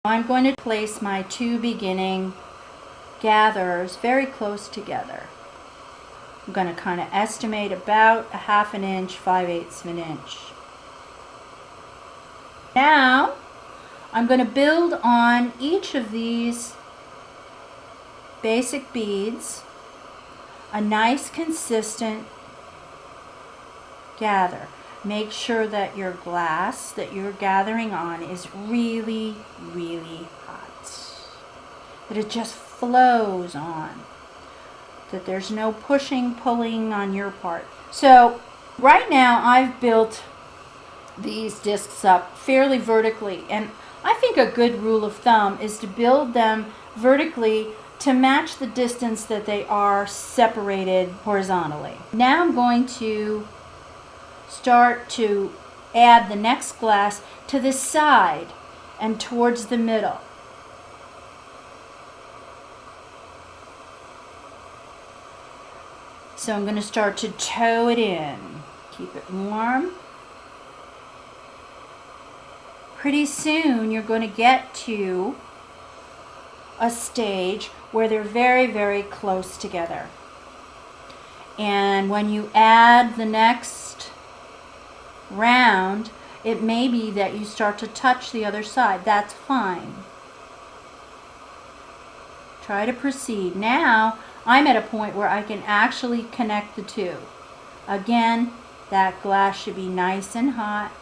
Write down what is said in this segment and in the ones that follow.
I'm going to place my two beginning gathers very close together. I'm going to kind of estimate about a ½ inch, 5/8 of an inch. Now I'm going to build on each of these basic beads a nice consistent gather. Make sure that your glass that you're gathering on is really, really hot. That it just flows on. That there's no pushing, pulling on your part. So right now I've built these discs up fairly vertically, and I think a good rule of thumb is to build them vertically to match the distance that they are separated horizontally. Now I'm going to start to add the next glass to the side and towards the middle. So I'm going to start to toe it in. Keep it warm. Pretty soon you're going to get to a stage where they're very, very close together. And when you add the next round, it may be that you start to touch the other side. That's fine. Try to proceed. Now I'm at a point where I can actually connect the two. Again, that glass should be nice and hot,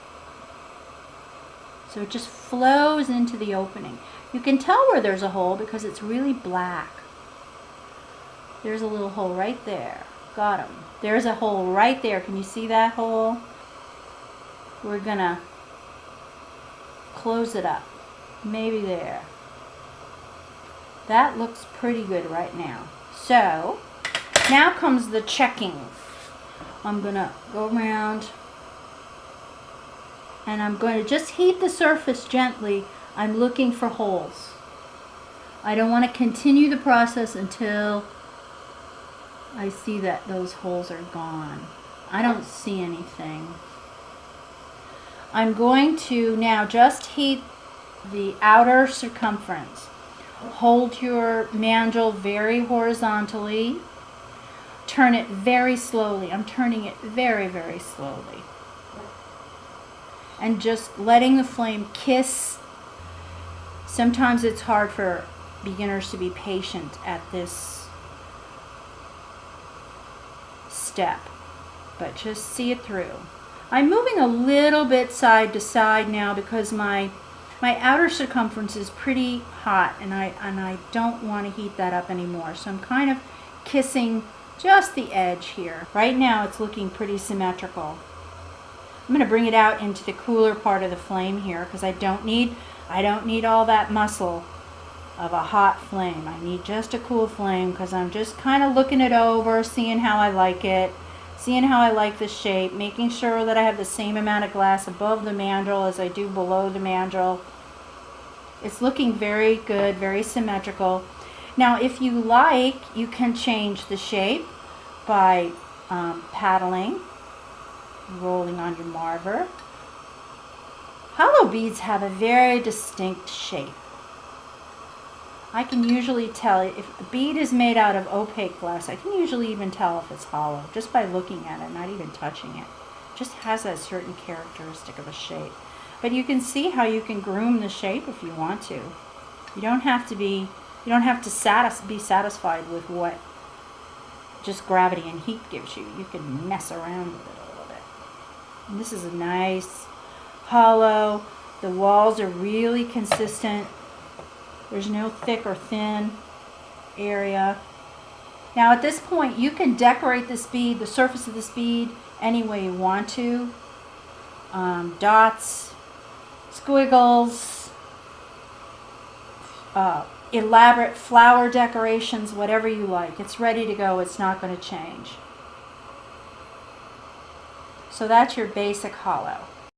so it just flows into the opening. You can tell where there's a hole because it's really black. There's a little hole right there. Got him. There's a hole right there. Can you see that hole? We're gonna close it up. Maybe there. That looks pretty good right now. So now comes the checking. I'm gonna go around and I'm going to just heat the surface gently. I'm looking for holes. I don't want to continue the process until I see that those holes are gone. I don't see anything. I'm going to now just heat the outer circumference. Hold your mandrel very horizontally. Turn it very slowly. I'm turning it very, very slowly. And just letting the flame kiss. Sometimes it's hard for beginners to be patient at this step, but just see it through. I'm moving a little bit side to side now because my outer circumference is pretty hot, and I don't want to heat that up anymore. So I'm kind of kissing just the edge here. Right now it's looking pretty symmetrical. I'm going to bring it out into the cooler part of the flame here because I don't need all that muscle of a hot flame. I need just a cool flame because I'm just kind of looking it over, seeing how I like it, seeing how I like the shape, making sure that I have the same amount of glass above the mandrel as I do below the mandrel. It's looking very good, very symmetrical. Now if you like, you can change the shape by paddling, rolling on your marver. Hollow beads have a very distinct shape. I can usually tell if a bead is made out of opaque glass. I can usually even tell if it's hollow just by looking at it, not even touching it. It just has a certain characteristic of a shape. But you can see how you can groom the shape if you want to. You don't have to be satisfied with what just gravity and heat gives you. You can mess around with it a little bit. And this is a nice hollow. The walls are really consistent. There's no thick or thin area. Now at this point you can decorate this bead, the surface of this bead, any way you want to. Dots, squiggles, elaborate flower decorations, whatever you like. It's ready to go. It's not going to change. So that's your basic hollow.